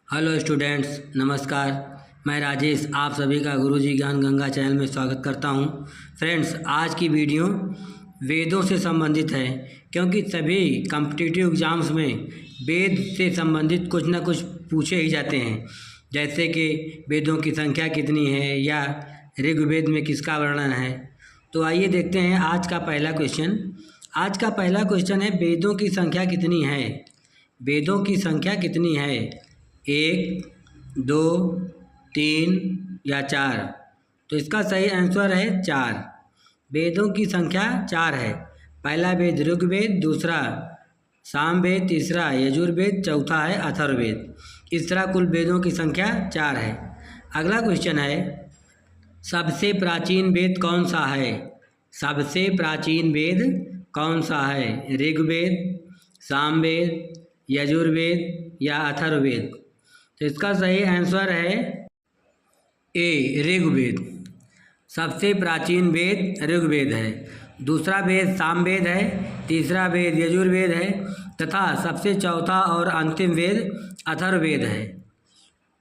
Hello students, नमस्कार। मैं राजेश आप सभी का गुरुजी ज्ञान गंगा चैनल में स्वागत करता हूं। फ्रेंड्स, आज की वीडियो वेदों से संबंधित है, क्योंकि सभी कॉम्पिटिटिव एग्ज़ाम्स में वेद से संबंधित कुछ ना कुछ पूछे ही जाते हैं। जैसे कि वेदों की संख्या कितनी है या ऋग्वेद में किसका वर्णन है। तो आइए देखते हैं आज का पहला क्वेश्चन। आज का पहला क्वेश्चन है, वेदों की संख्या कितनी है। वेदों की संख्या कितनी है? 1, 2, 3 या 4। तो इसका सही आंसर है 4। वेदों की संख्या 4 है। पहला वेद ऋग्वेद, दूसरा सामवेद, तीसरा यजुर्वेद, चौथा है अथर्ववेद। इस तरह कुल वेदों की संख्या 4 है। अगला क्वेश्चन है, सबसे प्राचीन वेद कौन सा है। सबसे प्राचीन वेद कौन सा है? ऋग्वेद, सामवेद, यजुर्वेद या अथर्ववेद। तो इसका सही आंसर है ए, ऋग्वेद। सबसे प्राचीन वेद ऋग्वेद है, दूसरा वेद सामवेद है, तीसरा वेद यजुर्वेद है तथा सबसे चौथा और अंतिम वेद अथर्ववेद है।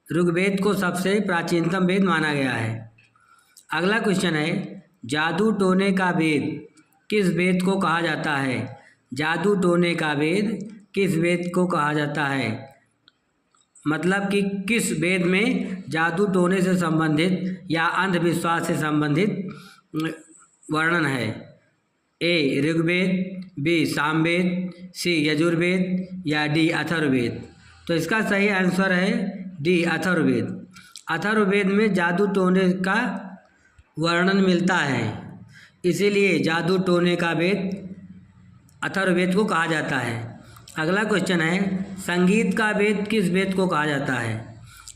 ऋग्वेद को सबसे प्राचीनतम वेद माना गया है। अगला क्वेश्चन है, जादू टोने का वेद किस वेद को कहा जाता है। जादू टोने का वेद किस वेद को कहा जाता है? मतलब कि किस वेद में जादू टोने से संबंधित या अंधविश्वास से संबंधित वर्णन है। ए, ऋग्वेद, बी, सामवेद, सी, यजुर्वेद या डी, अथर्ववेद। तो इसका सही आंसर है डी, अथर्ववेद। अथर्ववेद में जादू टोने का वर्णन मिलता है, इसीलिए जादू टोने का वेद अथर्ववेद को कहा जाता है। अगला क्वेश्चन है, संगीत का वेद किस वेद को कहा जाता है।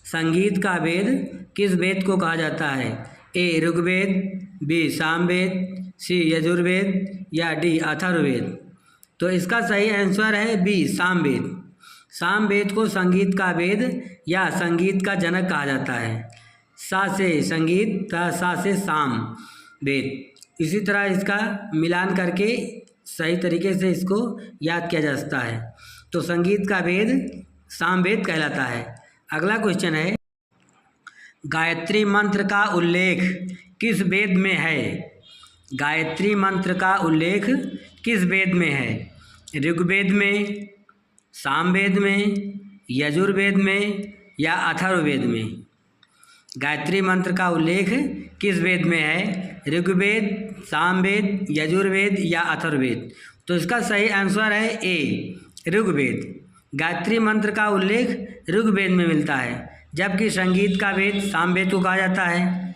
संगीत का वेद किस वेद को कहा जाता है? ए, ऋग्वेद, बी, सामवेद, सी, यजुर्वेद या डी, अथर्ववेद। तो इसका सही आंसर है बी, सामवेद। सामवेद को संगीत का वेद या संगीत का जनक कहा जाता है। सा से संगीत, सा से साम वेद। इसी तरह इसका मिलान करके सही तरीके से इसको याद किया जा सकता है। तो संगीत का वेद सामवेद कहलाता है। अगला क्वेश्चन है, गायत्री मंत्र का उल्लेख किस वेद में है। गायत्री मंत्र का उल्लेख किस वेद में है? ऋग्वेद में, सामवेद में, यजुर्वेद में या अथर्ववेद में। गायत्री मंत्र का उल्लेख किस वेद में है? ऋग्वेद, सामवेद, यजुर्वेद या अथर्ववेद। तो इसका सही आंसर है ए, ऋग्वेद। गायत्री मंत्र का उल्लेख ऋग्वेद में मिलता है, जबकि संगीत का वेद सामवेद को कहा जाता है।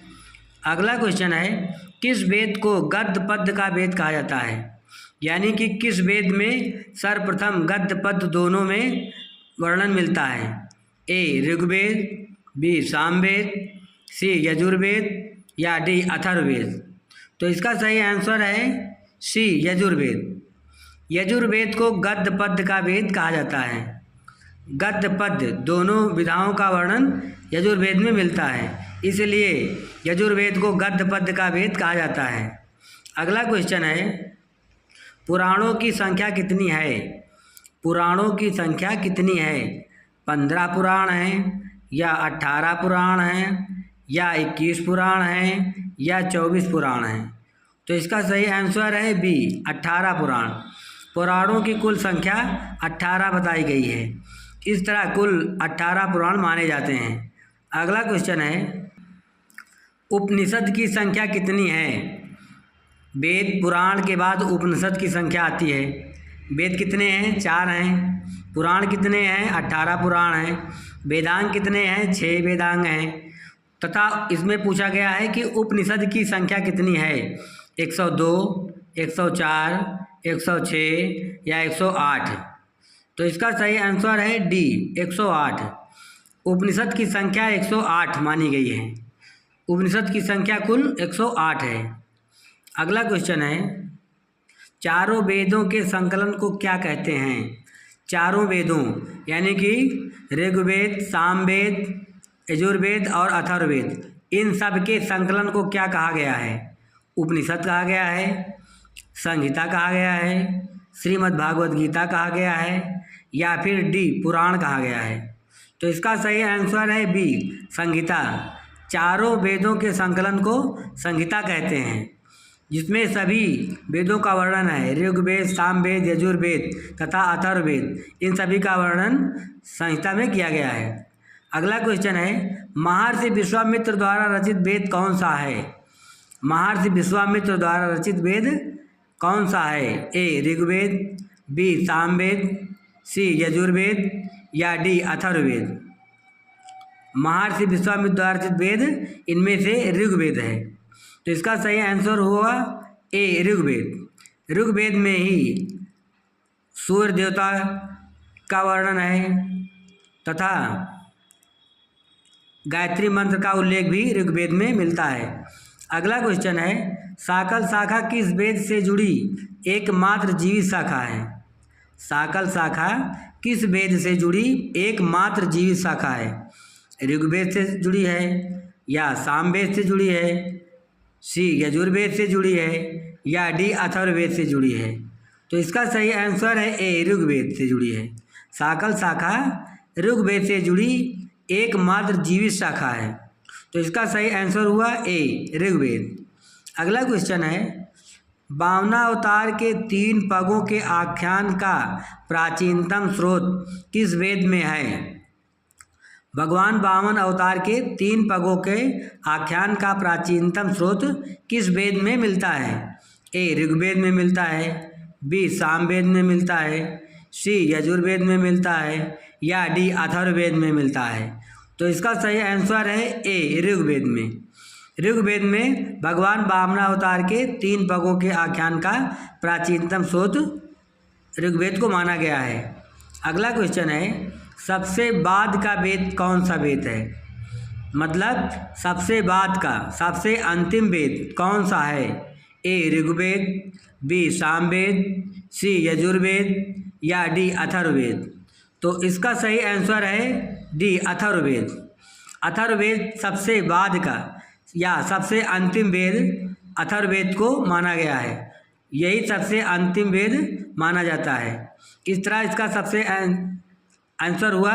अगला क्वेश्चन है, किस वेद को गद्य पद्य का वेद कहा जाता है। यानी कि किस वेद में सर्वप्रथम गद्य पद्य दोनों में वर्णन मिलता है। ए, ऋग्वेद, बी, सामवेद, सी, यजुर्वेद या डी, अथर्ववेद। तो इसका सही आंसर है सी, यजुर्वेद। यजुर्वेद को गद्य पद्य का वेद कहा जाता है। गद्य पद्य दोनों विधाओं का वर्णन यजुर्वेद में मिलता है, इसलिए यजुर्वेद को गद्य पद्य का वेद कहा जाता है। अगला क्वेश्चन है, पुराणों की संख्या कितनी है। पुराणों की संख्या कितनी है? 15 पुराण हैं या 18 पुराण हैं या 21 पुराण हैं या 24 पुराण हैं। तो इसका सही आंसर है बी, 18 पुराण। पुराणों की कुल संख्या 18 बताई गई है। इस तरह कुल 18 पुराण माने जाते हैं। अगला क्वेश्चन है, उपनिषद की संख्या कितनी है। वेद पुराण के बाद उपनिषद की संख्या आती है। वेद कितने हैं? 4 हैं। पुराण कितने हैं? 18 पुराण हैं। वेदांग कितने हैं? 6 वेदांग हैं। तथा इसमें पूछा गया है कि उपनिषद की संख्या कितनी है। 102, 104, 106 या 108। तो इसका सही आंसर है डी, 108। उपनिषद की संख्या 108 मानी गई है। उपनिषद की संख्या कुल 108 है। अगला क्वेश्चन है, चारों वेदों के संकलन को क्या कहते हैं। चारों वेदों यानी कि ऋग्वेद, सामवेद, यजुर्वेद और अथर्ववेद, इन सब के संकलन को क्या कहा गया है। उपनिषद कहा गया है, संहिता कहा गया है, श्रीमद् भागवत गीता कहा गया है या फिर डी, पुराण कहा गया है। तो इसका सही आंसर है बी, संहिता। चारों वेदों के संकलन को संहिता कहते हैं, जिसमें सभी वेदों का वर्णन है। ऋग्वेद, सामवेद, यजुर्वेद तथा अथर्ववेद, इन सभी का वर्णन संहिता में किया गया है। अगला क्वेश्चन है, महर्षि विश्वामित्र द्वारा रचित वेद कौन सा है? महर्षि विश्वामित्र द्वारा रचित वेद कौन सा है? ए ऋग्वेद, बी सामवेद, सी यजुर्वेद या डी अथर्ववेद। महर्षि विश्वामित्र द्वारा रचित वेद इनमें से ऋग्वेद है। तो इसका सही आंसर होगा ए ऋग्वेद। ऋग्वेद में ही सूर्य देवता का वर्णन है तथा गायत्री मंत्र का उल्लेख भी ऋग्वेद में मिलता है। अगला क्वेश्चन है, साकल शाखा किस वेद से जुड़ी एकमात्र जीवित शाखा है? साकल शाखा किस वेद से जुड़ी एकमात्र जीवित शाखा है? ऋग्वेद से जुड़ी है या सामवेद से जुड़ी है, सी यजुर्वेद से जुड़ी है या डी अथर्ववेद से जुड़ी है? तो इसका सही आंसर है ए ऋग्वेद से जुड़ी है। साकल शाखा ऋग्वेद से जुड़ी एकमात्र जीवित शाखा है। तो इसका सही आंसर हुआ ए ऋग्वेद। अगला क्वेश्चन है, वामनावतार के 3 पगों के आख्यान का प्राचीनतम स्रोत किस वेद में है? भगवान वामन अवतार के 3 पगों के आख्यान का प्राचीनतम स्रोत किस वेद में मिलता है? ए ऋग्वेद में मिलता है, बी सामवेद में मिलता है, सी यजुर्वेद में मिलता है या डी अथर्ववेद में मिलता है? तो इसका सही आंसर है ए ऋग्वेद में। ऋग्वेद में भगवान वामनावतार के 3 पगों के आख्यान का प्राचीनतम स्रोत ऋग्वेद को माना गया है। अगला क्वेश्चन है, सबसे बाद का वेद कौन सा वेद है? मतलब सबसे बाद का, सबसे अंतिम वेद कौन सा है? ए ऋग्वेद, बी सामवेद, सी यजुर्वेद या डी अथर्ववेद? तो इसका सही आंसर है डी अथर्ववेद। अथर्ववेद सबसे बाद का या सबसे अंतिम वेद अथर्ववेद को माना गया है। यही सबसे अंतिम वेद माना जाता है। इस तरह इसका सबसे आंसर हुआ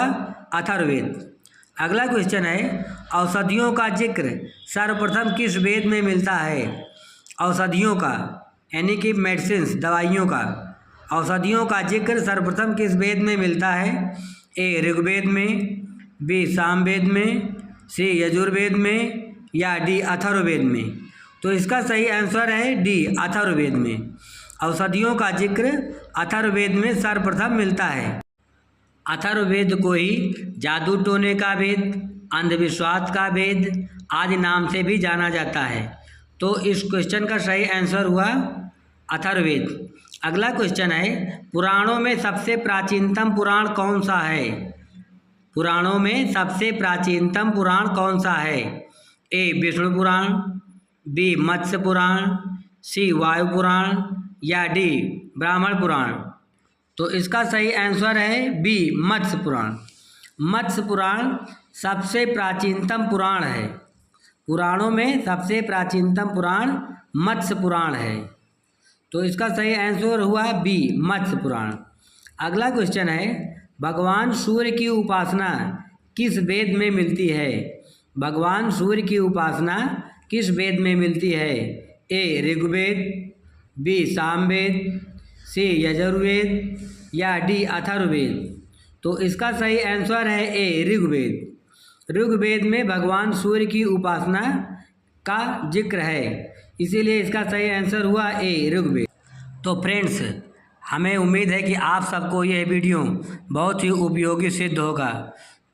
अथर्ववेद। अगला क्वेश्चन है, औषधियों का जिक्र सर्वप्रथम किस वेद में मिलता है? औषधियों का यानी कि मेडिसिन्स, दवाइयों का, औषधियों का जिक्र सर्वप्रथम किस वेद में मिलता है? ए ऋग्वेद में, बी सामवेद में, सी यजुर्वेद में या डी अथर्ववेद में? तो इसका सही आंसर है डी अथर्ववेद में। औषधियों का जिक्र अथर्ववेद में सर्वप्रथम मिलता है। अथर्ववेद को ही जादू टोने का वेद, अंधविश्वास का वेद आदि नाम से भी जाना जाता है। तो इस क्वेश्चन का सही आंसर हुआ अथर्ववेद। अगला क्वेश्चन है, पुराणों में सबसे प्राचीनतम पुराण कौन सा है? पुराणों में सबसे प्राचीनतम पुराण कौन सा है? ए विष्णु पुराण, बी मत्स्य पुराण, सी वायु पुराण या डी ब्राह्मण पुराण? तो इसका सही आंसर है बी मत्स्य पुराण। मत्स्य पुराण सबसे प्राचीनतम पुराण है। पुराणों में सबसे प्राचीनतम पुराण मत्स्य पुराण है। तो इसका सही आंसर हुआ बी मत्स्य पुराण। अगला क्वेश्चन है, भगवान सूर्य की उपासना किस वेद में मिलती है? भगवान सूर्य की उपासना किस वेद में मिलती है? ए ऋग्वेद, बी सामवेद, सी यजुर्वेद या डी अथर्ववेद? तो इसका सही आंसर है ए ऋग्वेद। ऋग्वेद में भगवान सूर्य की उपासना का जिक्र है, इसीलिए इसका सही आंसर हुआ ए ऋग्वेद। तो फ्रेंड्स, हमें उम्मीद है कि आप सबको यह वीडियो बहुत ही उपयोगी सिद्ध होगा।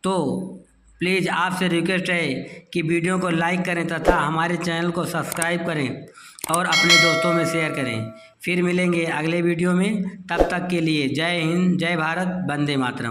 तो प्लीज़ आपसे रिक्वेस्ट है कि वीडियो को लाइक करें तथा हमारे चैनल को सब्सक्राइब करें और अपने दोस्तों में शेयर करें। फिर मिलेंगे अगले वीडियो में, तब तक के लिए जय हिंद, जय भारत, वंदे मातरम।